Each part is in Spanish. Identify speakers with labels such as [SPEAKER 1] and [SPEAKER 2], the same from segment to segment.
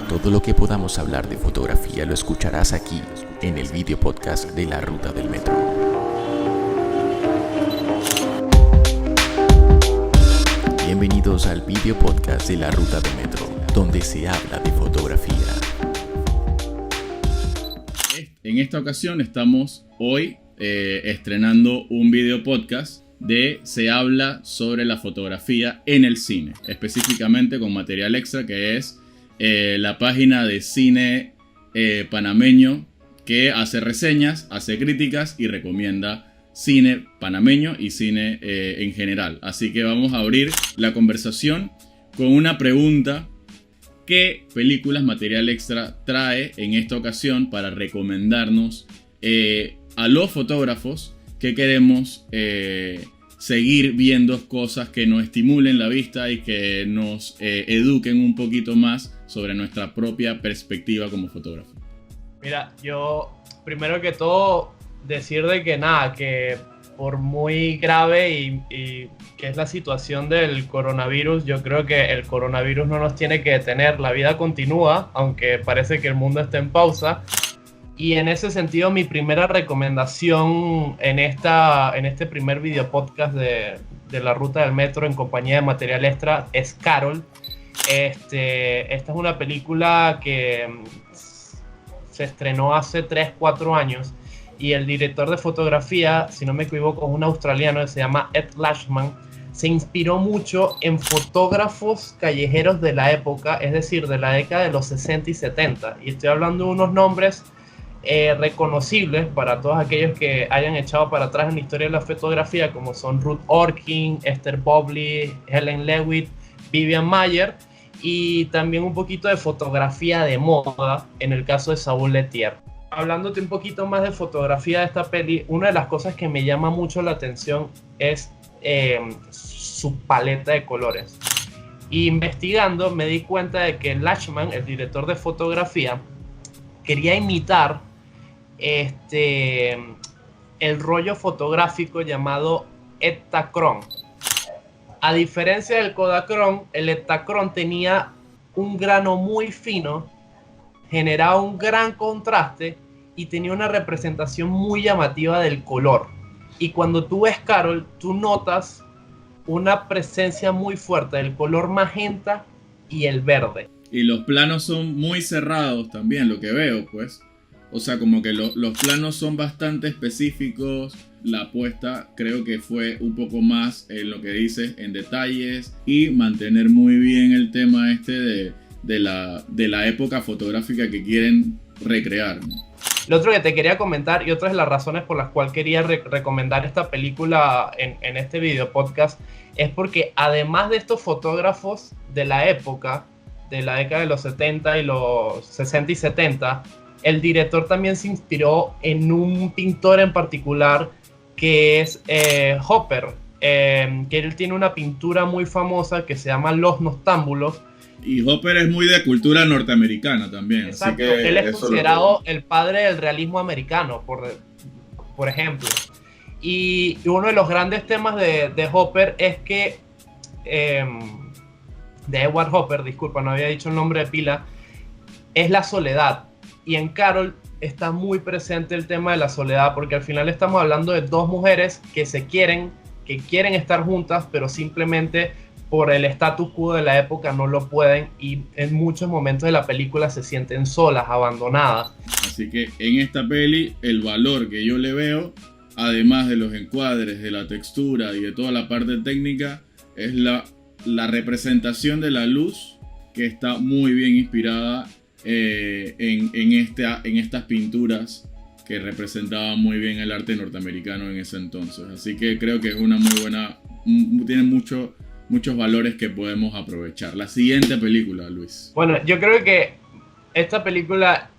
[SPEAKER 1] Todo lo que podamos hablar de fotografía lo escucharás aquí, en el video podcast de La Ruta del Metro. Bienvenidos al video podcast de La Ruta del Metro, donde se habla de fotografía.
[SPEAKER 2] En esta ocasión estamos hoy estrenando un video podcast de Se habla sobre la fotografía en el cine, específicamente con material extra, que es la página de cine panameño, que hace reseñas, hace críticas y recomienda cine panameño y cine en general. Así que vamos a abrir la conversación con una pregunta: ¿qué películas material extra trae en esta ocasión para recomendarnos a los fotógrafos que queremos seguir viendo cosas que nos estimulen la vista y que nos eduquen un poquito más sobre nuestra propia perspectiva como fotógrafo?
[SPEAKER 3] Mira, yo primero que todo decir de que nada, que por muy grave y que es la situación del coronavirus, yo creo que el coronavirus no nos tiene que detener, la vida continúa, aunque parece que el mundo está en pausa. Y en ese sentido, mi primera recomendación en este primer video podcast de La Ruta del Metro en compañía de material extra es Carol. Esta es una película que se estrenó hace 3-4 años y el director de fotografía, si no me equivoco, es un australiano que se llama Ed Lashman. Se inspiró mucho en fotógrafos callejeros de la época, es decir, de la década de los 60 y 70. Y estoy hablando de unos nombres reconocibles para todos aquellos que hayan echado para atrás en la historia de la fotografía, como son Ruth Orkin, Esther Bobley, Helen Levitt, Vivian Maier, y también un poquito de fotografía de moda en el caso de Saúl Letier. Hablándote un poquito más de fotografía de esta peli, una de las cosas que me llama mucho la atención es su paleta de colores. Y investigando me di cuenta de que Lashman, el director de fotografía, quería imitar el rollo fotográfico llamado Ektachrome. A diferencia del Kodachrome, el Ektachrome tenía un grano muy fino, generaba un gran contraste y tenía una representación muy llamativa del color. Y cuando tú ves Carol, tú notas una presencia muy fuerte del color magenta y el verde.
[SPEAKER 2] Y los planos son muy cerrados también, lo que veo, pues. O sea, como que los planos son bastante específicos. La apuesta creo que fue un poco más en lo que dices, en detalles, y mantener muy bien el tema de la época fotográfica que quieren recrear, ¿no?
[SPEAKER 3] Lo otro que te quería comentar, y otra de las razones por las cuales quería recomendar esta película en este video podcast, es porque además de estos fotógrafos de la época, de la década de los 70 y los 60 y 70, el director también se inspiró en un pintor en particular que es Hopper, que él tiene una pintura muy famosa que se llama Los Noctámbulos.
[SPEAKER 2] Y Hopper es muy de cultura norteamericana también.
[SPEAKER 3] Exacto,
[SPEAKER 2] así que
[SPEAKER 3] él es considerado el padre del realismo americano, por ejemplo. Y uno de los grandes temas de Hopper es que... de Edward Hopper, disculpa, no había dicho el nombre de pila, es la soledad. Y en Carol está muy presente el tema de la soledad, porque al final estamos hablando de dos mujeres que que quieren estar juntas, pero simplemente por el status quo de la época no lo pueden, y en muchos momentos de la película se sienten solas, abandonadas.
[SPEAKER 2] Así que en esta peli el valor que yo le veo, además de los encuadres, de la textura y de toda la parte técnica, es la representación de la luz, que está muy bien inspirada en estas pinturas que representaban muy bien el arte norteamericano en ese entonces. Así que creo que es una muy buena, tiene muchos valores que podemos aprovechar. La siguiente película, Luis.
[SPEAKER 3] Bueno, yo creo que esta película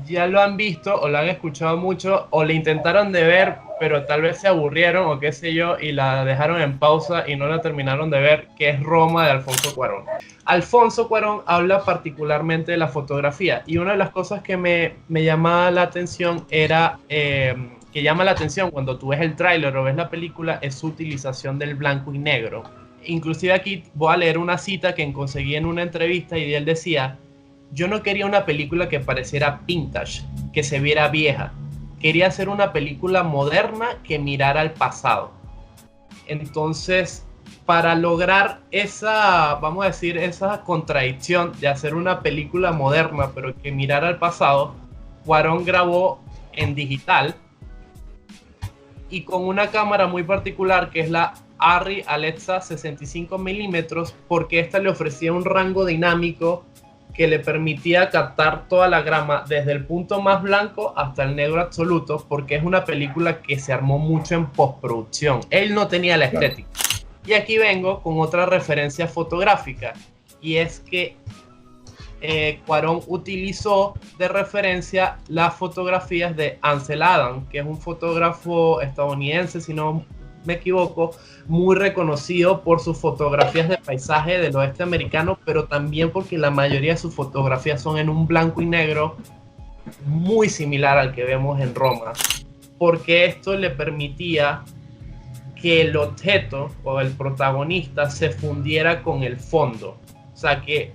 [SPEAKER 3] ya lo han visto o la han escuchado mucho o la intentaron de ver, pero tal vez se aburrieron o qué sé yo y la dejaron en pausa y no la terminaron de ver, que es Roma de Alfonso Cuarón. Alfonso Cuarón habla particularmente de la fotografía y una de las cosas que me llamaba la atención era que llama la atención cuando tú ves el tráiler o ves la película es su utilización del blanco y negro. Inclusive aquí voy a leer una cita que conseguí en una entrevista y él decía: yo no quería una película que pareciera vintage, que se viera vieja. Quería hacer una película moderna que mirara al pasado. Entonces, para lograr esa, vamos a decir, esa contradicción de hacer una película moderna pero que mirara al pasado, Cuarón grabó en digital y con una cámara muy particular que es la Arri Alexa 65 milímetros, porque esta le ofrecía un rango dinámico que le permitía captar toda la grama desde el punto más blanco hasta el negro absoluto, porque es una película que se armó mucho en postproducción. Él no tenía la estética. Y aquí vengo con otra referencia fotográfica, y es que Cuarón utilizó de referencia las fotografías de Ansel Adams, que es un fotógrafo estadounidense, si no me equivoco, muy reconocido por sus fotografías de paisaje del oeste americano, pero también porque la mayoría de sus fotografías son en un blanco y negro muy similar al que vemos en Roma, porque esto le permitía que el objeto o el protagonista se fundiera con el fondo, o sea, que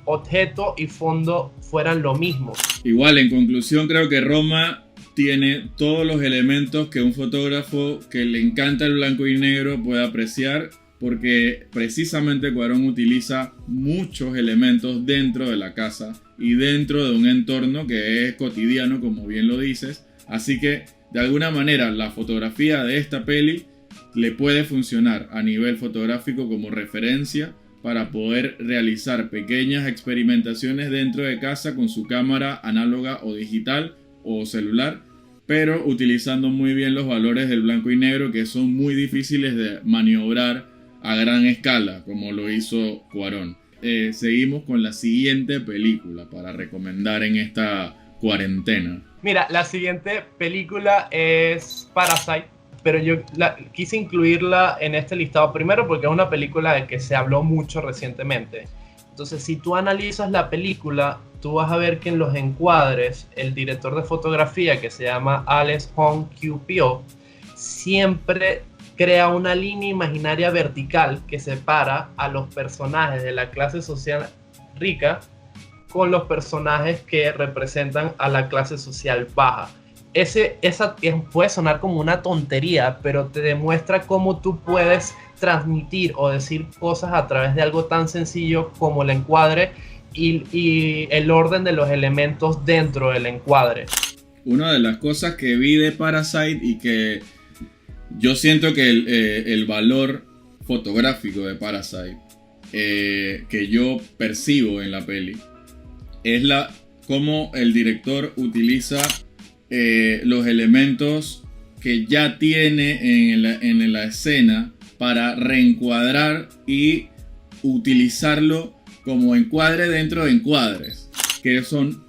[SPEAKER 3] objeto y fondo fueran lo mismo.
[SPEAKER 2] Igual, en conclusión, creo que Roma tiene todos los elementos que un fotógrafo que le encanta el blanco y negro puede apreciar, porque precisamente Cuarón utiliza muchos elementos dentro de la casa y dentro de un entorno que es cotidiano, como bien lo dices. Así que, de alguna manera, la fotografía de esta peli le puede funcionar a nivel fotográfico como referencia para poder realizar pequeñas experimentaciones dentro de casa con su cámara análoga o digital o celular, pero utilizando muy bien los valores del blanco y negro, que son muy difíciles de maniobrar a gran escala, como lo hizo Cuarón. Seguimos con la siguiente película para recomendar en esta cuarentena.
[SPEAKER 3] Mira, la siguiente película es Parasite, pero yo quise incluirla en este listado primero porque es una película de que se habló mucho recientemente. Entonces, si tú analizas la película, tú vas a ver que en los encuadres, el director de fotografía, que se llama Alex Hong Kyu-pyo, siempre crea una línea imaginaria vertical que separa a los personajes de la clase social rica con los personajes que representan a la clase social baja. Esa puede sonar como una tontería, pero te demuestra cómo tú puedes transmitir o decir cosas a través de algo tan sencillo como el encuadre y el orden de los elementos dentro del encuadre.
[SPEAKER 2] Una de las cosas que vi de Parasite y que yo siento que el valor fotográfico de Parasite que yo percibo en la peli es cómo el director utiliza los elementos que ya tiene en la escena para reencuadrar y utilizarlo como encuadre dentro de encuadres, que son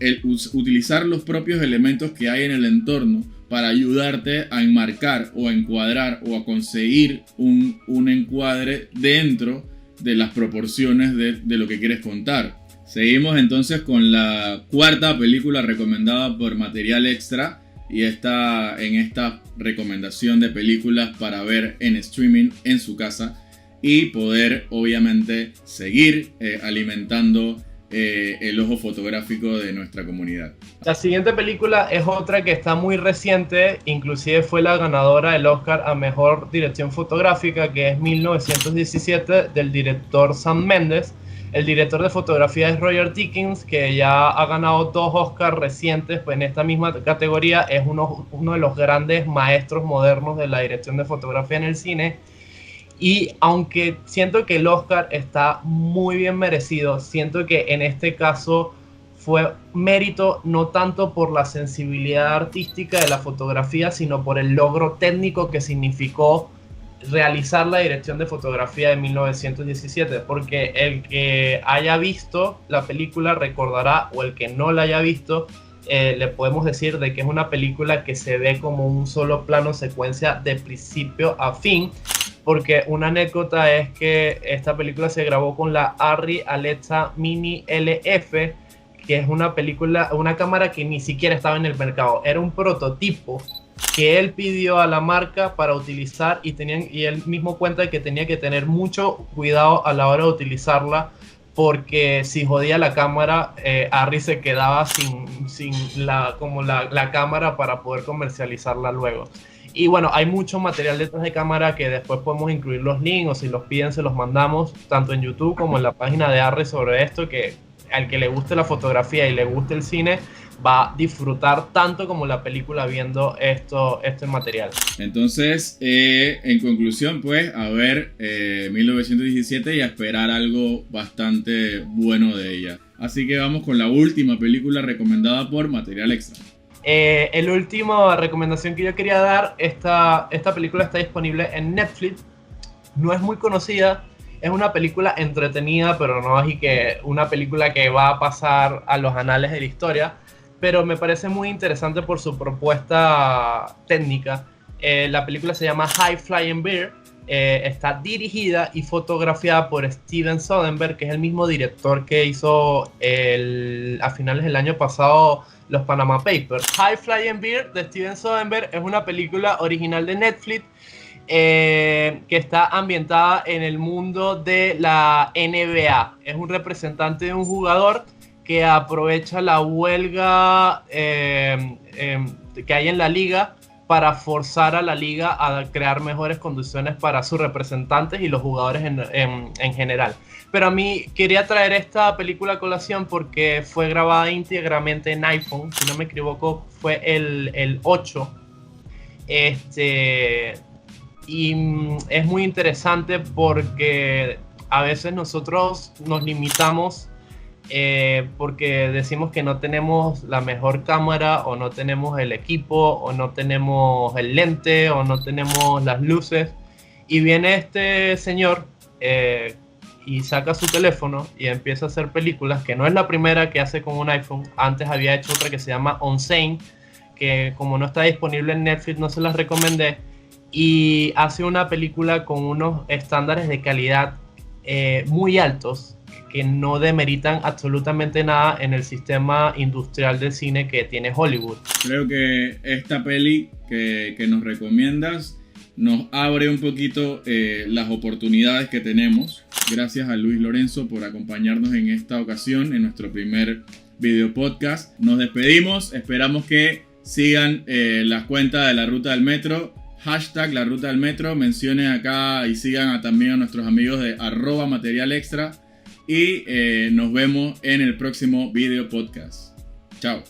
[SPEAKER 2] utilizar los propios elementos que hay en el entorno para ayudarte a enmarcar o a encuadrar o a conseguir un encuadre dentro de las proporciones de lo que quieres contar. Seguimos entonces con la cuarta película recomendada por Material Extra, y está en esta recomendación de películas para ver en streaming en su casa y poder obviamente seguir alimentando el ojo fotográfico de nuestra comunidad.
[SPEAKER 3] La siguiente película es otra que está muy reciente, inclusive fue la ganadora del Oscar a Mejor Dirección Fotográfica, que es 1917, del director Sam Mendes. El director de fotografía es Roger Deakins, que ya ha ganado 2 Oscars recientes pues en esta misma categoría. Es uno de los grandes maestros modernos de la dirección de fotografía en el cine. Y aunque siento que el Oscar está muy bien merecido, siento que en este caso fue mérito no tanto por la sensibilidad artística de la fotografía, sino por el logro técnico que significó realizar la dirección de fotografía de 1917, porque el que haya visto la película recordará, o el que no la haya visto, le podemos decir de que es una película que se ve como un solo plano secuencia de principio a fin, porque una anécdota es que esta película se grabó con la Arri Alexa Mini LF, que es una cámara que ni siquiera estaba en el mercado, era un prototipo que él pidió a la marca para utilizar, y él mismo cuenta que tenía que tener mucho cuidado a la hora de utilizarla porque si jodía la cámara, Arri se quedaba sin la cámara para poder comercializarla luego. Y bueno, hay mucho material detrás de cámara que después podemos incluir los links, o si los piden se los mandamos, tanto en YouTube como en la página de Arri sobre esto, que al que le guste la fotografía y le guste el cine, va a disfrutar tanto como la película viendo este material.
[SPEAKER 2] Entonces, en conclusión, pues, a ver 1917 y a esperar algo bastante bueno de ella. Así que vamos con la última película recomendada por Material Extra.
[SPEAKER 3] El último recomendación que yo quería dar, esta película está disponible en Netflix. No es muy conocida, es una película entretenida, pero no es que una película que va a pasar a los anales de la historia. Pero me parece muy interesante por su propuesta técnica. La película se llama High Flying Bird. Está dirigida y fotografiada por Steven Soderbergh, que es el mismo director que hizo a finales del año pasado los Panama Papers. High Flying Bird de Steven Soderbergh es una película original de Netflix que está ambientada en el mundo de la NBA. Es un representante de un jugador que aprovecha la huelga que hay en la liga para forzar a la liga a crear mejores condiciones para sus representantes y los jugadores en general. Pero a mí quería traer esta película a colación porque fue grabada íntegramente en iPhone, si no me equivoco fue el 8. Y es muy interesante porque a veces nosotros nos limitamos porque decimos que no tenemos la mejor cámara, o no tenemos el equipo, o no tenemos el lente, o no tenemos las luces, y viene este señor y saca su teléfono y empieza a hacer películas, que no es la primera que hace con un iPhone. Antes había hecho otra que se llama Unsane, que como no está disponible en Netflix no se las recomendé, y hace una película con unos estándares de calidad muy altos, que no demeritan absolutamente nada en el sistema industrial de cine que tiene Hollywood.
[SPEAKER 2] Creo que esta peli que nos recomiendas nos abre un poquito las oportunidades que tenemos. Gracias a Luis Lorenzo por acompañarnos en esta ocasión, en nuestro primer video podcast. Nos despedimos, esperamos que sigan las cuentas de La Ruta del Metro, hashtag La Ruta del Metro, mencionen acá y sigan también a nuestros amigos de @materialextra. Y nos vemos en el próximo video podcast. Chao.